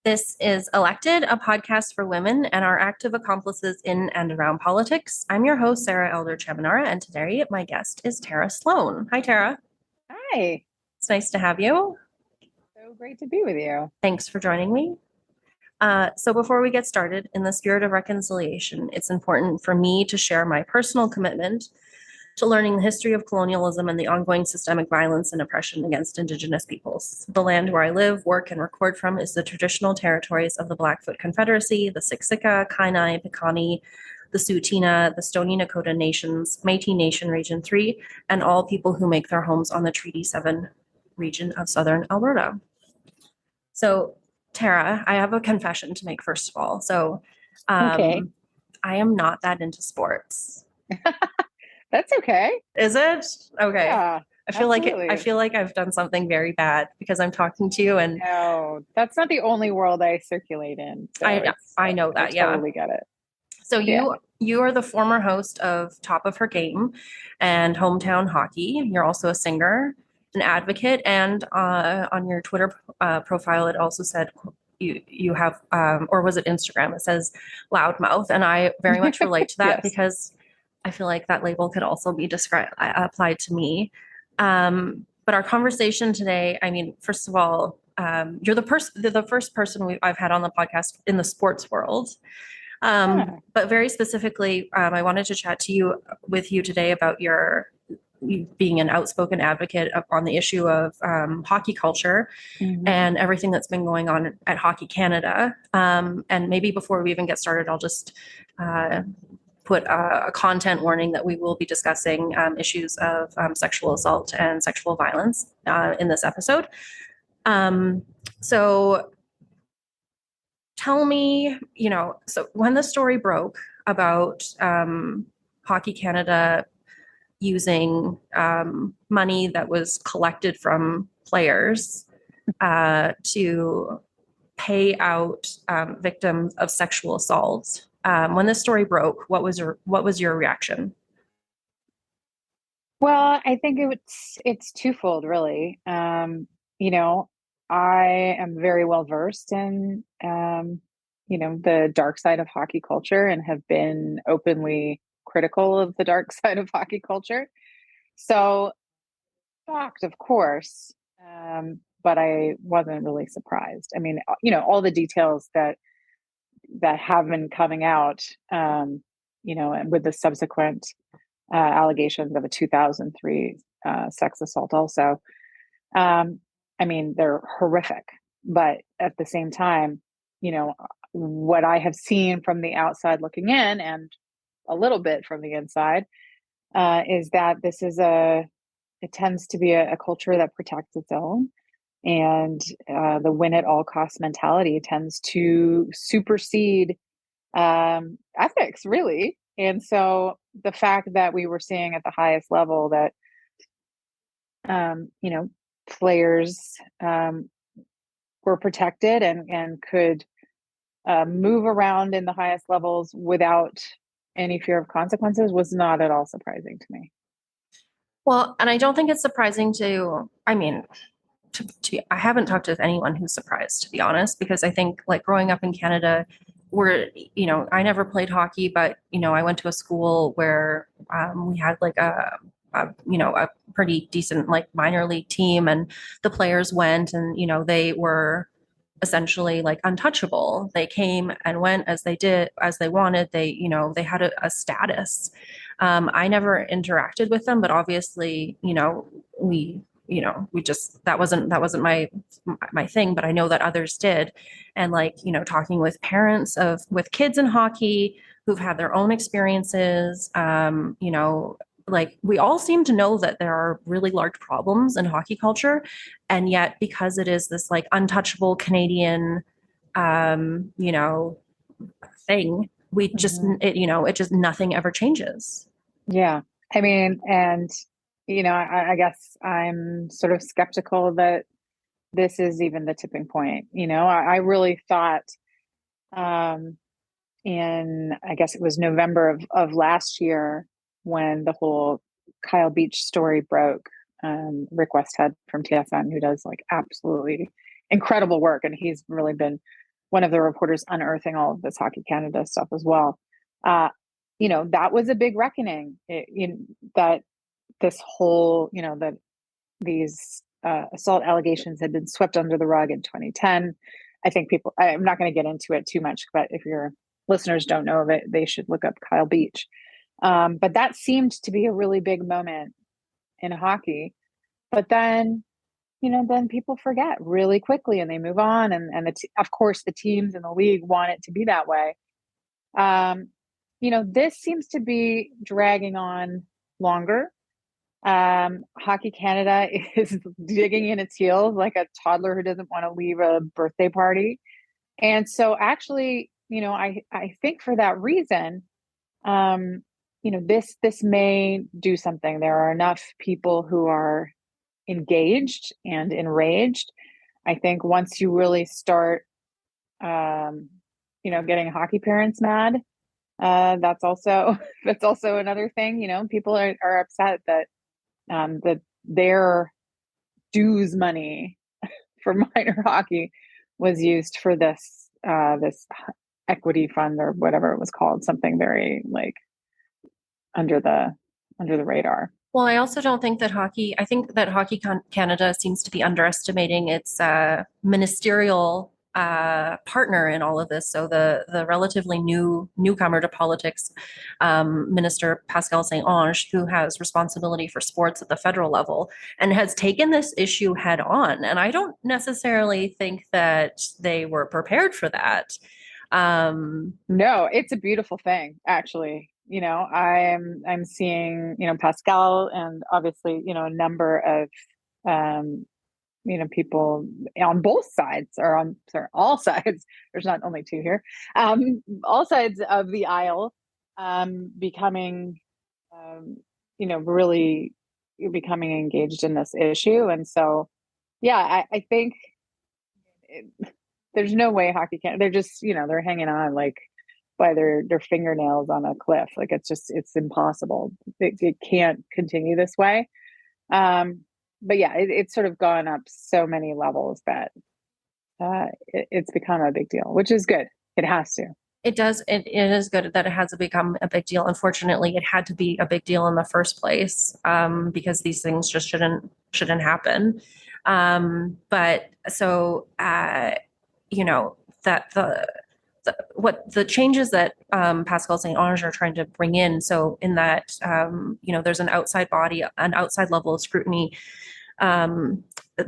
This is Elected, a podcast for women and our active accomplices in and around politics. I'm your host, Sarah Elder Chaminara, and today my guest is Tara Sloane. Hi, Tara. Hi, It's nice to have you. so great to be with you. Thanks for joining me. So, before we get started, in the spirit of reconciliation, it's important for me to share my personal commitment to learning the history of colonialism and the ongoing systemic violence and oppression against Indigenous peoples. The land where I live, work, and record from is the traditional territories of the Blackfoot Confederacy, the Siksika, Kainai, Piikani, the Tsuut'ina, the Stoney Nakoda Nations, Métis Nation Region 3, and all people who make their homes on the Treaty 7 region of southern Alberta. So, Tara, I have a confession to make first of all. Okay, I am not that into sports. that's okay. Is it? Okay. Yeah, I absolutely. feel like I've done something very bad because I'm talking to you and No, that's not the only world I circulate in, so I it's I know I that, yeah. totally get it. So Yeah. you are the former host of Top of Her Game and Hometown Hockey. You're also a singer, an advocate, and on your Twitter profile it also said you have or was it Instagram? It says loudmouth, and I very much relate to that Yes. because I feel like that label could also be described applied to me. But our conversation today, I mean, first of all, you're the first person I've had on the podcast in the sports world. Yeah. But very specifically, I wanted to chat to you with you today about you being an outspoken advocate on the issue of hockey culture Hmm. and everything that's been going on at Hockey Canada. And maybe before we even get started, I'll just uh, put a content warning that we will be discussing issues of sexual assault and sexual violence in this episode. Um, so tell me, so when the story broke about Hockey Canada using money that was collected from players to pay out victims of sexual assault. When this story broke, what was your reaction? Well, I think it's twofold, really. You know, I am very well versed in the dark side of hockey culture and have been openly critical of the dark side of hockey culture. So shocked, of course, but I wasn't really surprised. I mean, all the details that have been coming out, and with the subsequent allegations of a 2003 sex assault, also. Um, I mean, they're horrific, but at the same time, what I have seen from the outside looking in, and a little bit from the inside, is that it tends to be a culture that protects its own. And the win at all costs mentality tends to supersede ethics, really. And so the fact that we were seeing at the highest level that, um, you know, players were protected and could move around in the highest levels without any fear of consequences was not at all surprising to me. Well, and I don't think it's surprising I mean, I haven't talked to anyone who's surprised, to be honest, because I think like growing up in Canada, I never played hockey, but, I went to a school where we had like a pretty decent like minor league team and the players went and, they were essentially like untouchable. They came and went as they did, as they wanted. They had a status. I never interacted with them, but obviously, we just that wasn't my thing, but I know that others did. And like, talking with parents with kids in hockey who've had their own experiences, like we all seem to know that there are really large problems in hockey culture, and yet because it is this like untouchable Canadian um you know thing, we just Hmm. it just nothing ever changes. Yeah. I mean, and, I guess I'm sort of skeptical that this is even the tipping point. I really thought, um, I guess it was November of last year when the whole Kyle Beach story broke. Rick Westhead from TSN, who does like absolutely incredible work, and he's really been one of the reporters unearthing all of this Hockey Canada stuff as well. That was a big reckoning. That this whole, that these assault allegations had been swept under the rug in 2010. I think I'm not going to get into it too much, but if your listeners don't know of it, they should look up Kyle Beach. But that seemed to be a really big moment in hockey. But then, then people forget really quickly and they move on. And of course, the teams in the league want it to be that way. This seems to be dragging on longer. Hockey Canada is digging in its heels like a toddler who doesn't want to leave a birthday party. And so actually, I think for that reason, this may do something. There are enough people who are engaged and enraged. I think once you really start, getting hockey parents mad, that's also another thing. People are upset that their dues money for minor hockey was used for this equity fund or whatever it was called, something very like under the radar. Well, I also don't think that I think that Canada seems to be underestimating its ministerial partner in all of this. So the relatively newcomer to politics, Minister Pascal St-Onge, who has responsibility for sports at the federal level and has taken this issue head on. And I don't necessarily think that they were prepared for that. No, it's a beautiful thing, actually. I'm seeing, Pascal and obviously, a number of, people on both sides or all sides. There's not only two here. All sides of the aisle, becoming, really becoming engaged in this issue. And so, yeah, I think there's no way hockey can't. They're just, they're hanging on like by their fingernails on a cliff. Like it's impossible. It can't continue this way. But yeah, it's sort of gone up so many levels that it's become a big deal, which is good. It has to. It does. It is good that it has become a big deal. Unfortunately, it had to be a big deal in the first place, because these things just shouldn't happen. But so, that what the changes that Pascal St-Onge are trying to bring in. So in that, there's an outside body, an outside level of scrutiny,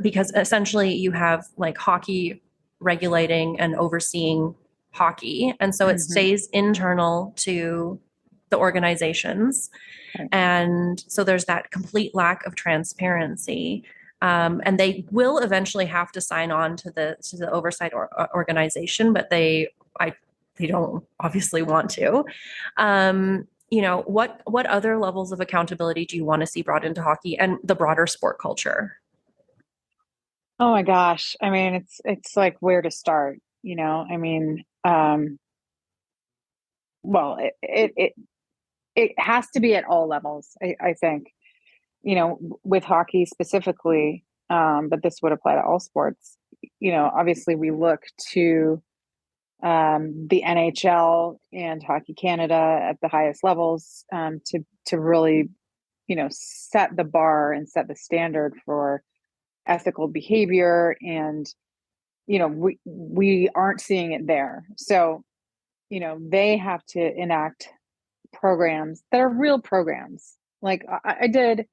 because essentially you have like hockey regulating and overseeing hockey. And so it stays internal to the organizations. Right. And so there's that complete lack of transparency. And they will eventually have to sign on to the oversight organization, but they don't obviously want to. What other levels of accountability do you want to see brought into hockey and the broader sport culture? Oh my gosh. I mean, it's like where to start, I mean, well, it has to be at all levels, I think, with hockey specifically, but this would apply to all sports. Obviously we look to the NHL and Hockey Canada at the highest levels, to really, set the bar and set the standard for ethical behavior. And, we aren't seeing it there. So, they have to enact programs that are real programs. Like I did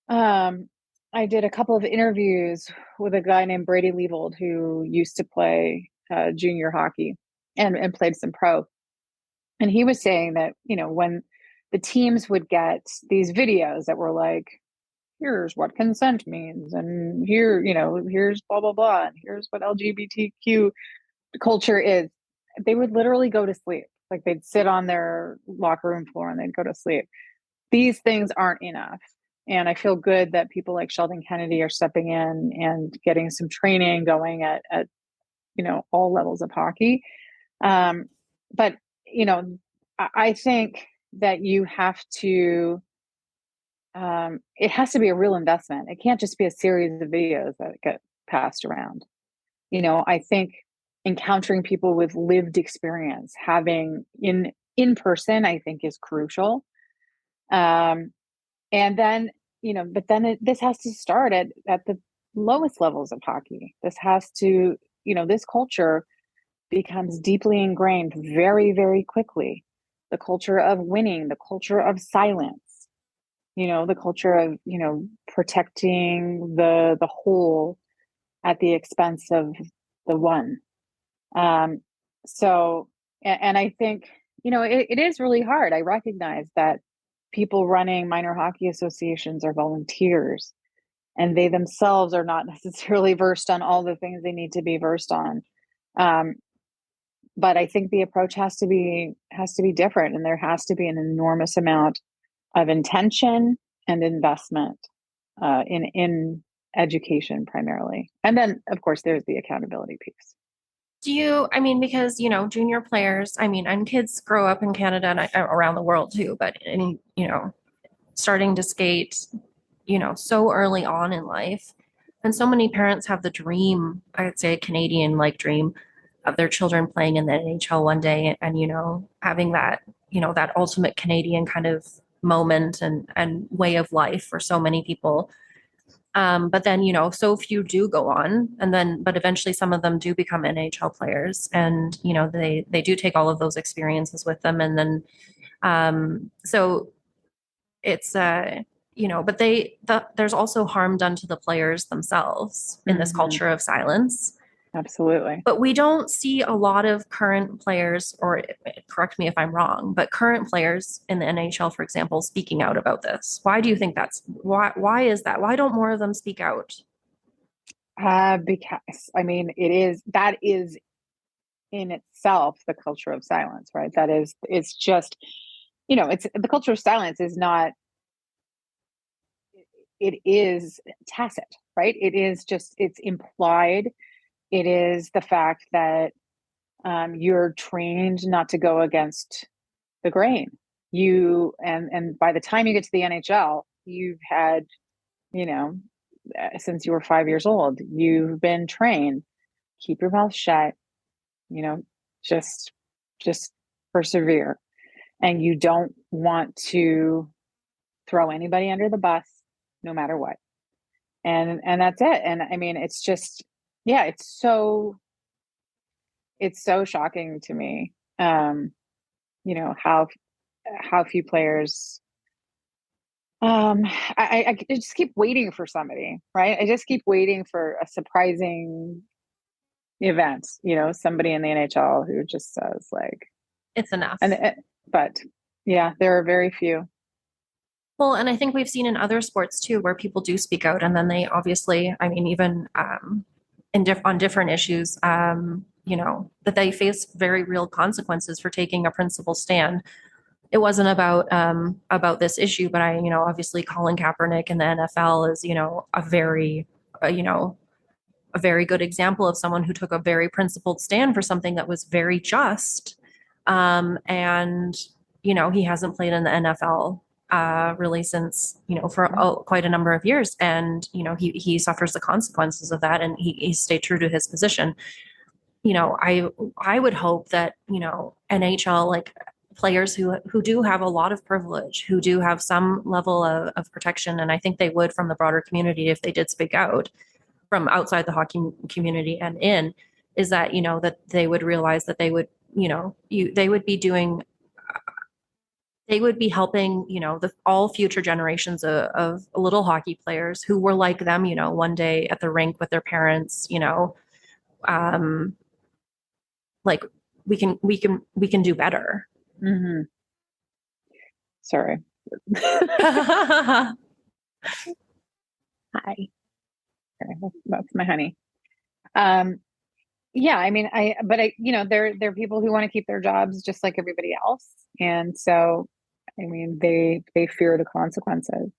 a couple of interviews with a guy named Brady Leibold who used to play junior hockey and played some pro. And he was saying that, when the teams would get these videos that were like, here's what consent means, and here's blah, blah, blah, and here's what LGBTQ culture is, they would literally go to sleep. Like they'd sit on their locker room floor and they'd go to sleep. These things aren't enough. And I feel good that people like Sheldon Kennedy are stepping in and getting some training going at all levels of hockey. But, I think that you have to, it has to be a real investment. It can't just be a series of videos that get passed around. I think encountering people with lived experience, having in person, I think is crucial. And then, but then this has to start at the lowest levels of hockey. This has to, this culture becomes deeply ingrained very, very quickly. The culture of winning, the culture of silence, the culture of, protecting the whole at the expense of the one. So, and I think, it is really hard. I recognize that people running minor hockey associations are volunteers, and they themselves are not necessarily versed on all the things they need to be versed on. But I think the approach has to be different, and there has to be an enormous amount of intention and investment in education primarily. And then, of course, there's the accountability piece. Because, junior players, and kids grow up in Canada and around the world too, but starting to skate, so early on in life. And so many parents have the dream, I'd say a Canadian like dream of their children playing in the NHL one day and, having that, that ultimate Canadian kind of moment and way of life for so many people. But then, so few do go on, but eventually some of them do become NHL players, and they do take all of those experiences with them, and then so it's but there's also harm done to the players themselves in this culture of silence. Absolutely. But we don't see a lot of current players, or correct me if I'm wrong, but current players in the NHL, for example, speaking out about this. Why do you think why is that? Why don't more of them speak out? Because that is in itself the culture of silence, right? It's just, it's the culture of silence is not, it is tacit, right? It is just, it's implied. It is the fact that you're trained not to go against the grain. And by the time you get to the NHL, you've had, since you were 5 years old, you've been trained, keep your mouth shut, just persevere. And you don't want to throw anybody under the bus, no matter what. And that's it. And it's just, yeah, it's so shocking to me, how few players, I just keep waiting for somebody, right? I just keep waiting for a surprising event, somebody in the NHL who just says like, it's enough. But yeah, there are very few. Well, and I think we've seen in other sports too, where people do speak out, and then they obviously, even on different issues, that they face very real consequences for taking a principled stand. It wasn't about this issue, but obviously Colin Kaepernick in the NFL is, a very good example of someone who took a very principled stand for something that was very just. And he hasn't played in the NFL really since, for quite a number of years. And, he suffers the consequences of that, and he stayed true to his position. I would hope that, NHL, like players who do have a lot of privilege, who do have some level of protection, and I think they would from the broader community if they did speak out from outside the hockey community and in, is that, that they would realize that they would, they would be doing, they would be helping, all future generations of little hockey players who were like them, one day at the rink with their parents, like we can do better. Mm-hmm. Sorry. Hi. That's my honey. Yeah, there are people who want to keep their jobs just like everybody else, and so they fear the consequences.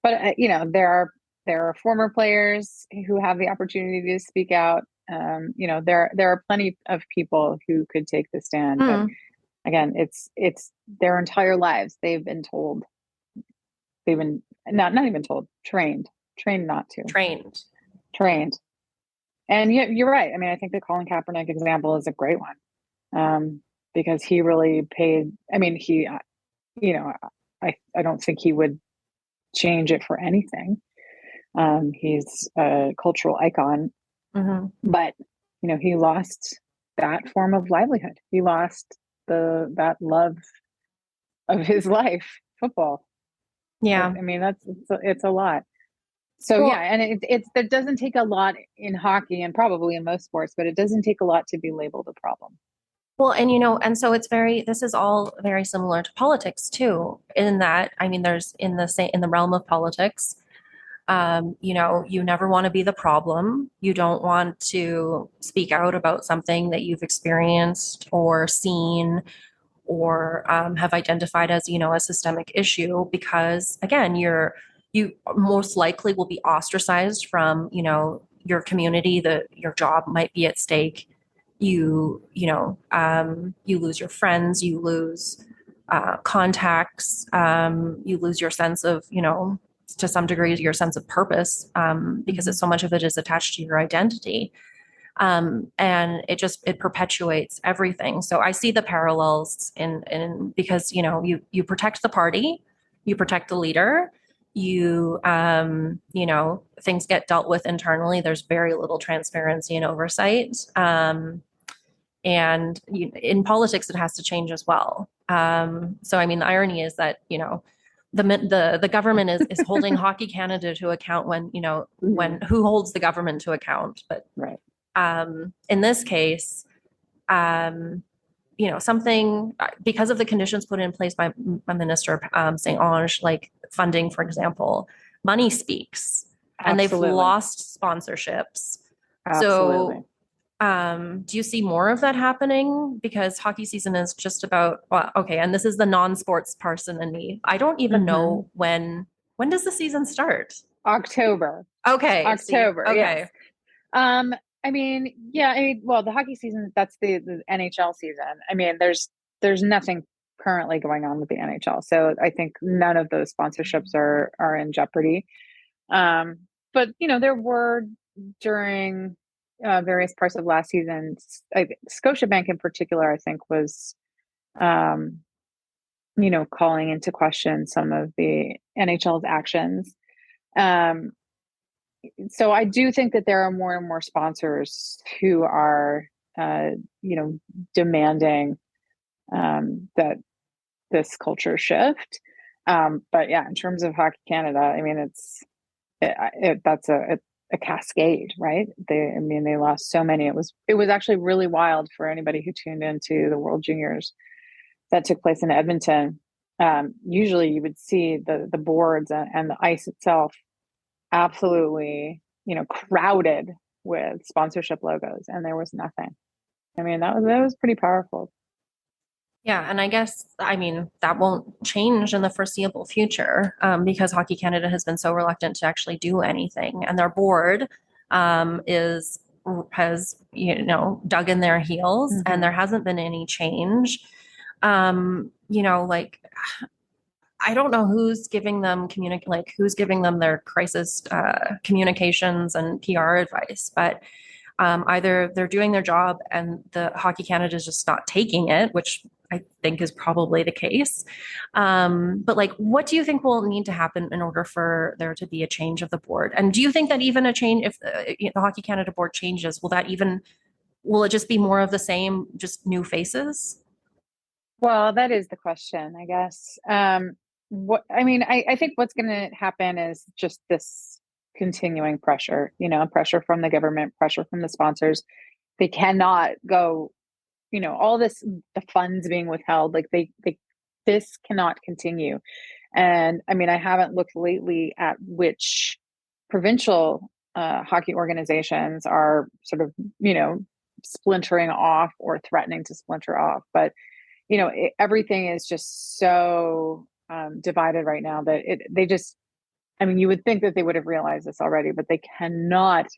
But there are former players who have the opportunity to speak out. There are plenty of people who could take the stand, but again, it's their entire lives they've been told, they've been not even told, trained not to, trained. And you're right. I mean, I think the Colin Kaepernick example is a great one, because he really paid. I mean, you know, I don't think he would change it for anything. He's a cultural icon, but he lost that form of livelihood. He lost that love of his life, football. Yeah. I mean, it's a lot. So Well, yeah, and that doesn't take a lot in hockey and probably in most sports, but it doesn't take a lot to be labeled a problem. well, and so this is all very similar to politics too, in that, I mean, there's in the realm of politics, you never want to be the problem. You don't want to speak out about something that you've experienced or seen or have identified as, a systemic issue, because again, you most likely will be ostracized from, your community, your job might be at stake. You lose your friends, you lose contacts, you lose your sense of, to some degree, your sense of purpose, because so much of it is attached to your identity. And it perpetuates everything. So I see the parallels in because you protect the party, you protect the leader, things get dealt with internally. There's very little transparency and oversight. And in politics, it has to change as well. So I mean, the irony is that the government is holding Hockey Canada to account when who holds the government to account, but right. In this case, something because of the conditions put in place by Minister St. Ange, like funding, for example, money speaks, and they've lost sponsorships. Absolutely. So, do you see more of that happening? Because hockey season is just about, well, okay, and this is the non-sports person in me. I don't even know when does the season start? October. Okay. October. Okay. Yes. I mean, well, the hockey season, that's the NHL season. I mean, there's nothing currently going on with the NHL. So I think none of those sponsorships are in jeopardy. But there were during various parts of last season, Scotiabank in particular, I think was, calling into question some of the NHL's actions. So I do think that there are more and more sponsors who are, demanding that this culture shift. But yeah, in terms of Hockey Canada, I mean, that's a cascade, right? They lost so many. It was actually really wild for anybody who tuned into the World Juniors that took place in Edmonton. Usually, you would see the boards and the ice itself absolutely, crowded with sponsorship logos, and there was nothing. I mean, that was pretty powerful. Yeah, and I mean, that won't change in the foreseeable future, because Hockey Canada has been so reluctant to actually do anything, and their board has dug in their heels, and there hasn't been any change. Like, I don't know who's giving them their crisis communications and PR advice, but either they're doing their job and the Hockey Canada is just not taking it, which I think is probably the case. But like, what do you think will need to happen in order for there to be a change of the board? And do you think that even a change, if the Hockey Canada board changes, will it just be more of the same, just new faces? Well, that is the question, I guess. I think what's going to happen is just this continuing pressure, pressure from the government, pressure from the sponsors. They cannot go, all the funds being withheld, like this cannot continue. And I mean, I haven't looked lately at which provincial hockey organizations are sort of, splintering off or threatening to splinter off. But, everything is just so divided right now that you would think that they would have realized this already, but they can't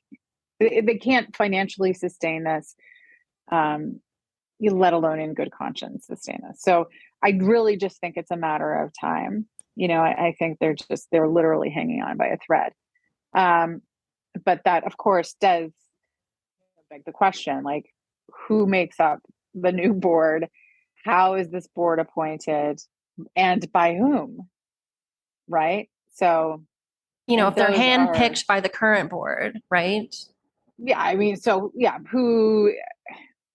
financially sustain this, let alone in good conscience sustain this. So I really just think it's a matter of time. I think they're literally hanging on by a thread. But that, of course, does like the question, like, who makes up the new board? How is this board appointed, and by whom? Right. So, If they're those are, handpicked by the current board, right? yeah, I mean, so yeah,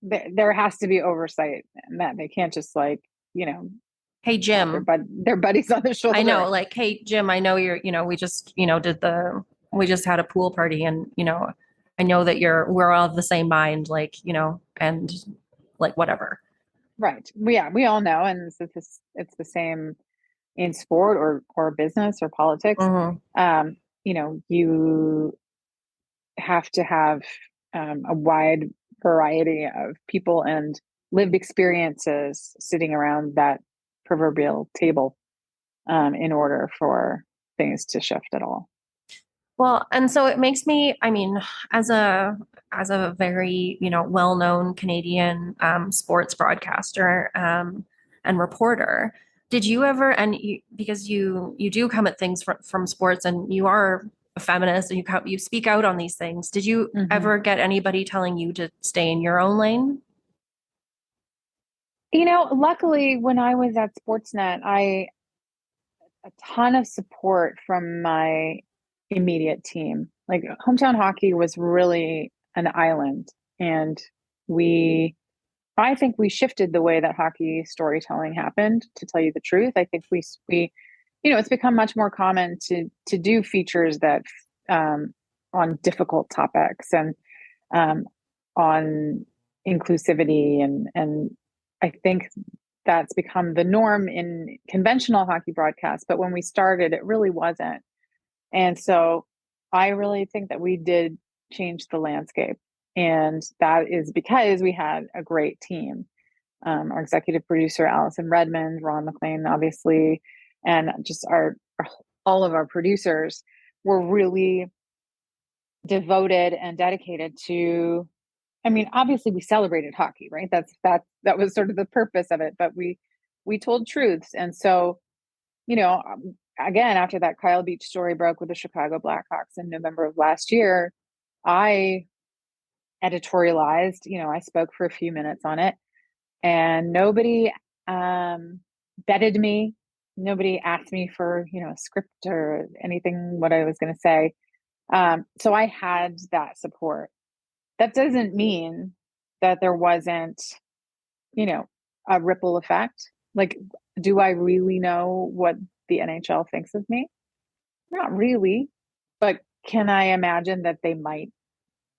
there has to be oversight, and that they can't just like, Hey, pat Jim, their buddies on the I shoulder. know, like, hey, Jim, I know we just, we just had a pool party and, I know that we're all of the same mind, like, and like, whatever. Right. Yeah, we all know, and it's the same in sport or business or politics. Mhm. You have to have a wide variety of people and lived experiences sitting around that proverbial table, in order for things to shift at all. Well, and so it makes me, I mean, as a very, well-known Canadian sports broadcaster and reporter, did you ever, because you do come at things from sports and you are a feminist and you speak out on these things, did you Mhm. ever get anybody telling you to stay in your own lane? Luckily, when I was at Sportsnet, I a ton of support from my immediate team. Like, hometown hockey was really an island, and we I think we shifted the way that hockey storytelling happened, to tell you the truth. I think we it's become much more common to do features that, um, on difficult topics, and um, on inclusivity, and I think that's become the norm in conventional hockey broadcasts. But when we started, it really wasn't. And so I really think that we did change the landscape. And that is because we had a great team. Our executive producer, Allison Redmond, Ron McLean, obviously, and just all of our producers were really devoted and dedicated to, I mean, obviously we celebrated hockey, right? That was sort of the purpose of it, but we told truths. And so, again, after that Kyle Beach story broke with the Chicago Blackhawks in November of last year, I editorialized, I spoke for a few minutes on it, and nobody vetted me. Nobody asked me for, a script or anything, what I was going to say. So I had that support. That doesn't mean that there wasn't, you know, a ripple effect. Like, do I really know what the NHL thinks of me? Not really. But can I imagine that they might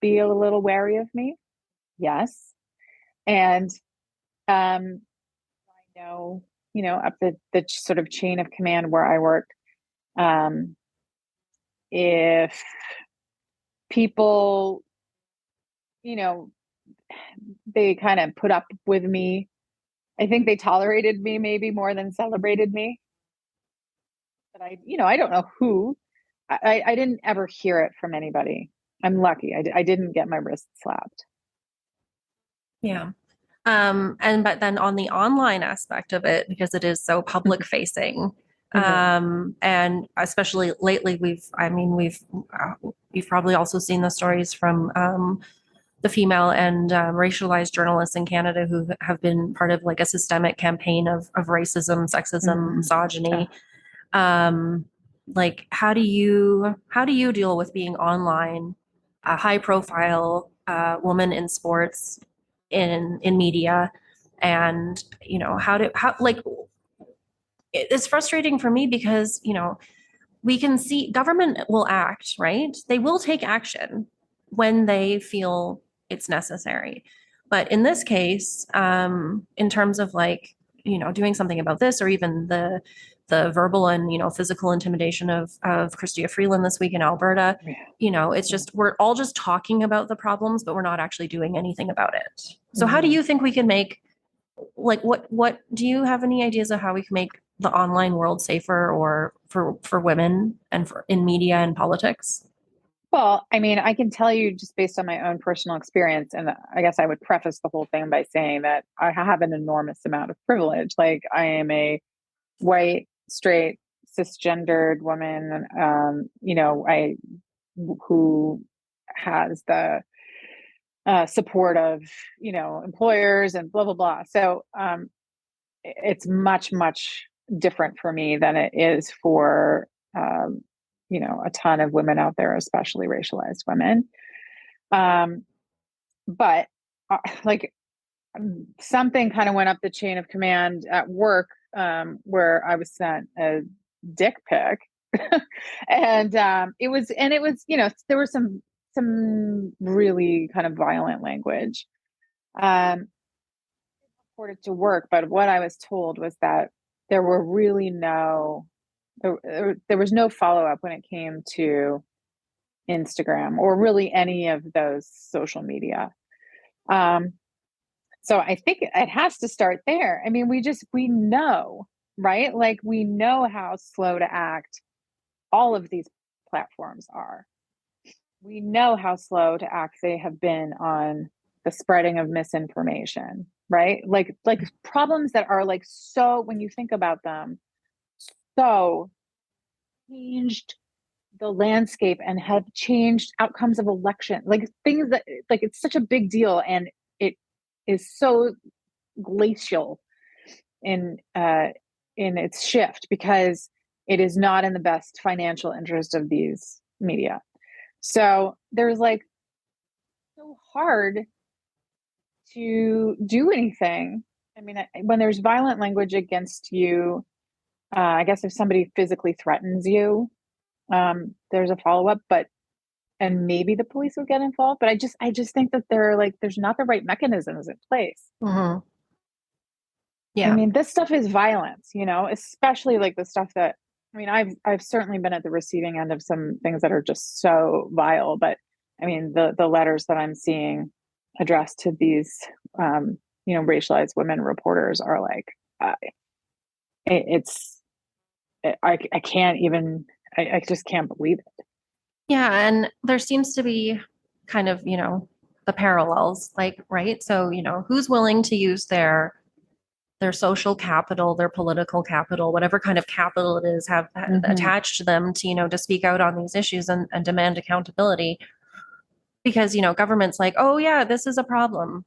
be a little wary of me? Yes. And I know, up the sort of chain of command where I work, um, if people, you know, they kind of put up with me, I think they tolerated me maybe more than celebrated me. But I don't know who. I didn't ever hear it from anybody. I'm lucky. I didn't get my wrist slapped. Yeah. But then on the online aspect of it, because it is so public facing, Yeah. and especially lately, you've probably also seen the stories from the female and racialized journalists in Canada who have been part of like a systemic campaign of racism, sexism, Mm. Yeah. misogyny. Um, like, how do you deal with being online, a high profile woman in sports, in media, and how like it's frustrating for me because we can see government will act, right? They will take action when they feel it's necessary. But in this case, in terms of like, doing something about this, or even the verbal and physical intimidation of Chrystia Freeland this week in Alberta, Yeah. it's just we're all just talking about the problems, but we're not actually doing anything about it. So how do Mhm. you think we can make, like, what do you have any ideas of how we can make the online world safer, or for women and for in media and politics? Well, I mean, I can tell you just based on my own personal experience, and I guess I would preface the whole thing by saying that I have an enormous amount of privilege. Like, I am a white, straight, cisgendered woman, I who has the support of, employers and blah, blah, blah. So it's much, much different for me than it is for, a ton of women out there, especially racialized women. But like something kind of went up the chain of command at work, where I was sent a dick pic. And it was, there was some really kind of violent language. Reported to work, but what I was told was that there were really there was no follow-up when it came to Instagram or really any of those social media. So I think it has to start there. I mean, we know, right? Like we know how slow to act all of these platforms are. We know how slow to act they have been on the spreading of misinformation, right? Like problems that are like, so when you think about them, so changed the landscape and have changed outcomes of election, like things that like it's such a big deal, and it is so glacial in its shift because it is not in the best financial interest of these media. So there's like so hard to do anything. I mean, when there's violent language against you, I guess if somebody physically threatens you, there's a follow-up, and maybe the police would get involved. But I just think that there's not the right mechanisms in place. Mm-hmm. I Yeah. mean, this stuff is violence, especially like the stuff that, I mean, I've certainly been at the receiving end of some things that are just so vile, but I mean, the letters that I'm seeing addressed to these, racialized women reporters are like, it's, I can't even, I just can't believe it. Yeah. And there seems to be kind of, the parallels, like, right? So, who's willing to use their social capital, their political capital, whatever kind of capital it is, have attached to them to, to speak out on these issues and demand accountability. Because, government's like, oh yeah, this is a problem.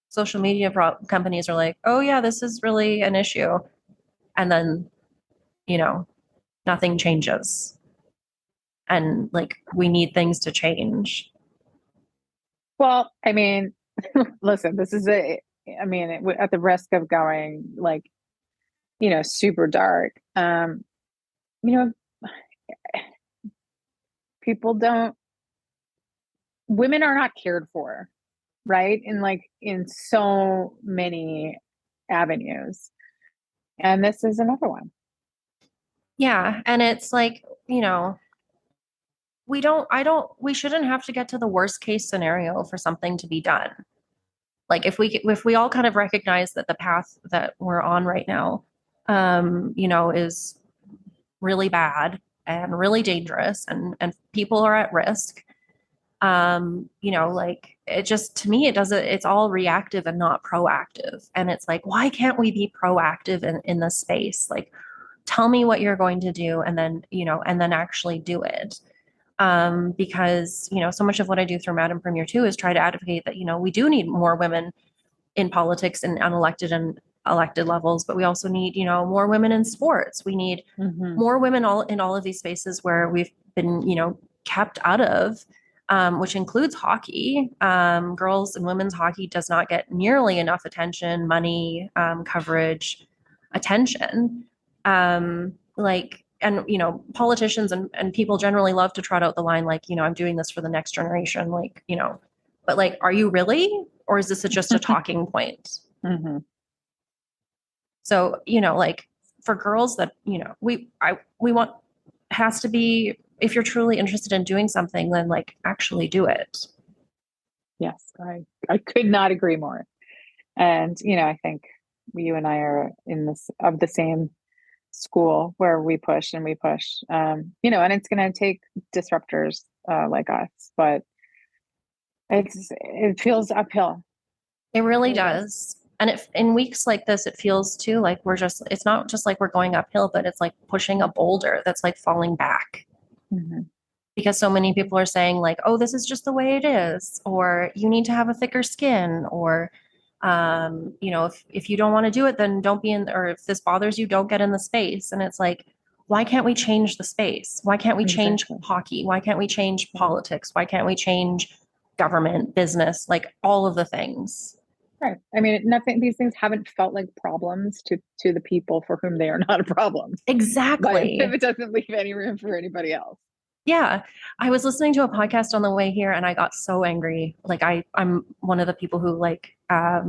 Social media companies are like, oh yeah, this is really an issue. And then, nothing changes. And like, we need things to change. Well, I mean, listen, this is I mean, at the risk of going like, super dark, you know, people don't, women are not cared for, right? In so many avenues. And this is another one. Yeah. And it's like, we shouldn't have to get to the worst case scenario for something to be done. Like if we all kind of recognize that the path that we're on right now, is really bad and really dangerous, and people are at risk. Like it just, to me, it's all reactive and not proactive. And it's like, why can't we be proactive in this space? Like, tell me what you're going to do, and then actually do it. Because, so much of what I do through Madam Premier too is try to advocate that, we do need more women in politics and unelected and elected levels, but we also need, more women in sports. We need more women in all of these spaces where we've been, kept out of, which includes hockey. Girls and women's hockey does not get nearly enough attention, money, coverage, attention. Politicians and people generally love to trot out the line, like, I'm doing this for the next generation, like, but like, are you really? Or is this just a talking point? So, like for girls that, we want, has to be, if you're truly interested in doing something, then like actually do it. Yes, I could not agree more. And, I think you and I are of the same school where we push and we push, and it's going to take disruptors like us, but it feels uphill. It really does. And in weeks like this, it feels too like it's not just like we're going uphill, but it's like pushing a boulder that's like falling back. because so many people are saying like, oh, this is just the way it is, or you need to have a thicker skin, or if you don't want to do it, then don't be in, or if this bothers you, don't get in the space. And it's like, why can't we change the space? Why can't we change Exactly. hockey? Why can't we change Yeah. politics? Why can't we change government, business, like all of the things? Right. I mean, nothing, these things haven't felt like problems to the people for whom they are not a problem. But if Exactly. it doesn't leave any room for anybody else. Yeah. I was listening to a podcast on the way here and I got so angry. Like I'm one of the people who like I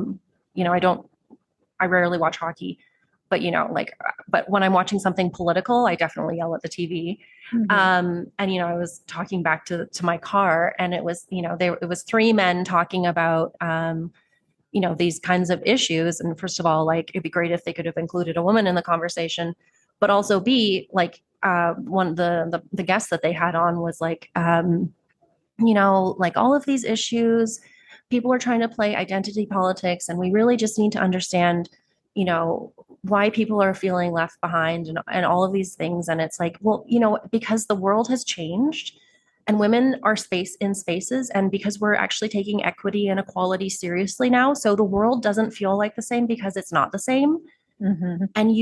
rarely watch hockey, but but when I'm watching something political, I definitely yell at the TV. Mhm. And I was talking back to my car, and it was it was three men talking about these kinds of issues. And first of all, like it'd be great if they could have included a woman in the conversation, but also B, like one of the guests that they had on was like like all of these issues, people are trying to play identity politics, and we really just need to understand, why people are feeling left behind and all of these things. And it's like, well, because the world has changed and women are in spaces, and because we're actually taking equity and equality seriously now. So the world doesn't feel like the same because it's not the same. Mhm. And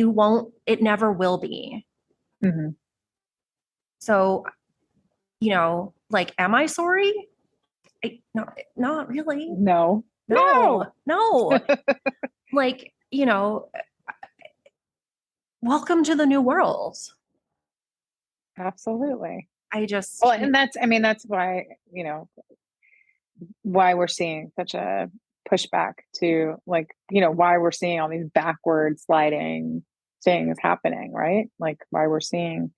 it never will be. Mhm. So, like, am I sorry? Not really. No. No, No. no. Like, welcome to the new world. Absolutely. I just, Well, and that's, I mean, that's why, why we're seeing such a pushback to, like, why we're seeing all these backward sliding things happening, right? Like why we're seeing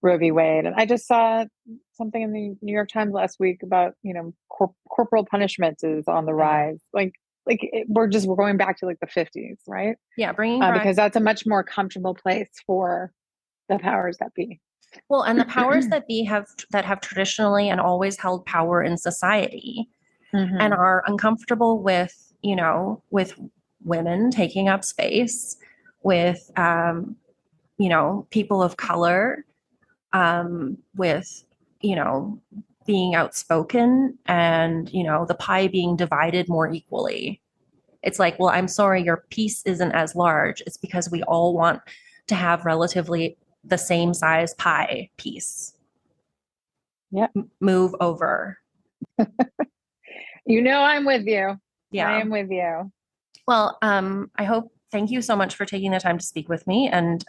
Roe v. Wade. And I just saw something in the New York Times last week about, corporal punishment is on the rise. We're going back to like the 50s, right? yeah, bringing back, Because that's a much more comfortable place for the powers that be. well, and the powers that have traditionally and always held power in society and Hmm. are uncomfortable with, with women taking up space, with, people of color, with, being outspoken, and, the pie being divided more equally. It's like, well, I'm sorry, your piece isn't as large. It's because we all want to have relatively the same size pie piece. Yeah. Move over. I'm with you. I Yeah. am with you. Well, thank you so much for taking the time to speak with me, and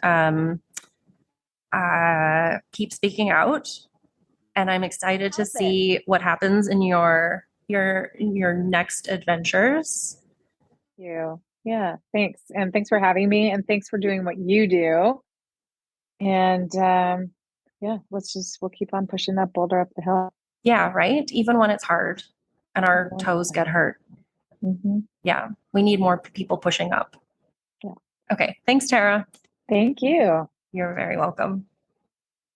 keep speaking out. And I'm excited to Love it. see what happens in your next adventures. You. Yeah. Thanks. And thanks for having me. And thanks for doing what you do. And yeah, we'll keep on pushing that boulder up the hill. Yeah, right? Even when it's hard and our toes get hurt. Mm-hmm. Yeah, we need more people pushing up. Yeah. Okay, thanks, Tara. Thank you. You're very welcome.